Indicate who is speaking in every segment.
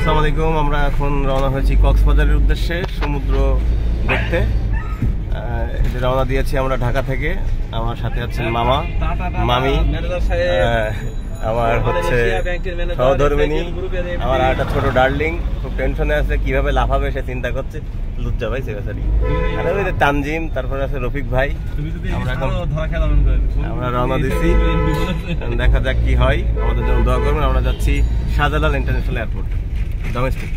Speaker 1: আসসালামু আলাইকুম। আমরা এখন রওনা হয়েছি কক্সবাজারের উদ্দেশ্যে সমুদ্র দেখতে। রওনা দিয়েছি আমরা ঢাকা থেকে। আমার সাথে আছেন মামা, মামি, আমার হচ্ছে সহধর্মিনী, আমার আর একটা ছোট ডার্লিং। খুব টেনশনে আছে, কিভাবে লাফাবে সে চিন্তা করছে। লুজ্জা ভাই সেবাসারি, আর ওই যে তানজিম, তারপরে আছে রফিক ভাই। আমরা রওনা দিচ্ছি, দেখা যাক কি হয়। আমাদের জন্য দোয়া করবেন। আমরা যাচ্ছি শাহজালাল ইন্টারন্যাশনাল এয়ারপোর্ট, ডোমেস্টিক।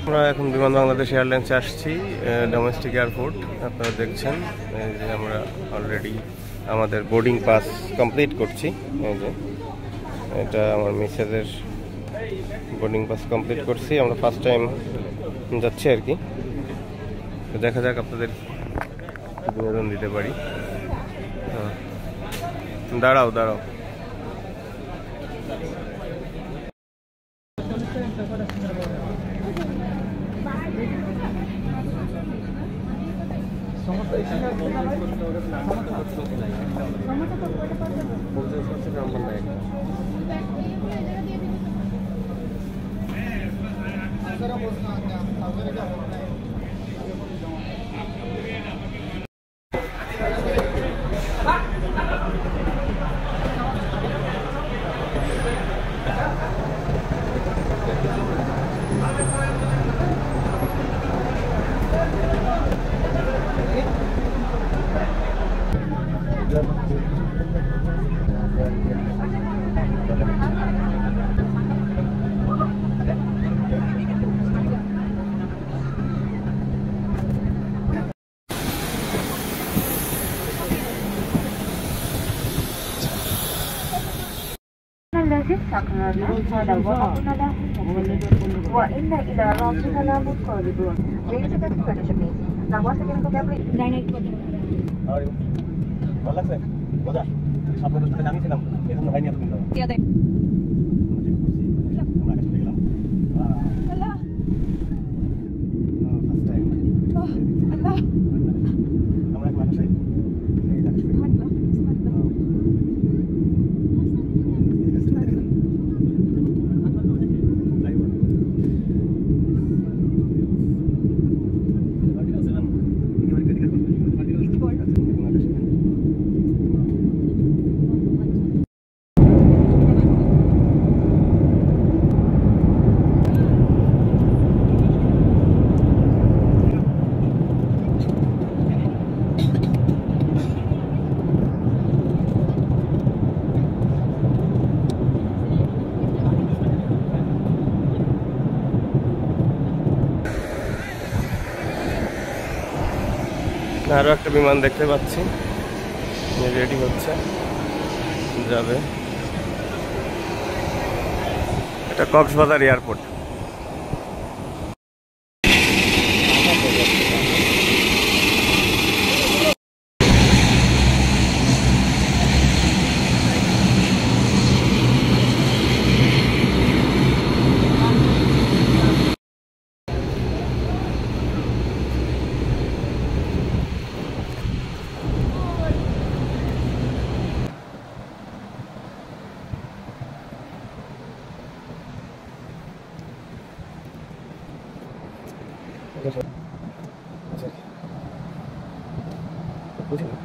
Speaker 1: আমরা এখন বিমান বাংলাদেশ এয়ারলাইন্সে আসছি, ডোমেস্টিক এয়ারপোর্ট। আপনারা দেখছেন এই যে আমরা অলরেডি আমাদের বোর্ডিং পাস কমপ্লিট করছি। এই যে এটা আমার মিসেসের বোর্ডিং পাস কমপ্লিট করছি। আমরা ফার্স্ট টাইম যাচ্ছি আর কি। তো দেখা যাক আপনাদের বিনোদন দিতে পারি। দাঁড়াও দাঁড়াও,
Speaker 2: هذا وقتنا لا وإن إلى ربنا لمنقلبون. Please take a picture, please. Now, once again, could you please?
Speaker 1: ভালো লাগছে? মজা? আপনাদের সাথে আমি ছিলাম, এই জন্য হয়নি এতদিন ধরে। আমরা কাছে গেলাম। আল্লাহ। First time. আল্লাহ। আমরা এখন আকাশে এই আকাশে। আরো একটা বিমান দেখতে পাচ্ছি, রেডি হচ্ছে, যাবে। এটা কক্সবাজার এয়ারপোর্ট। বুঝলেন?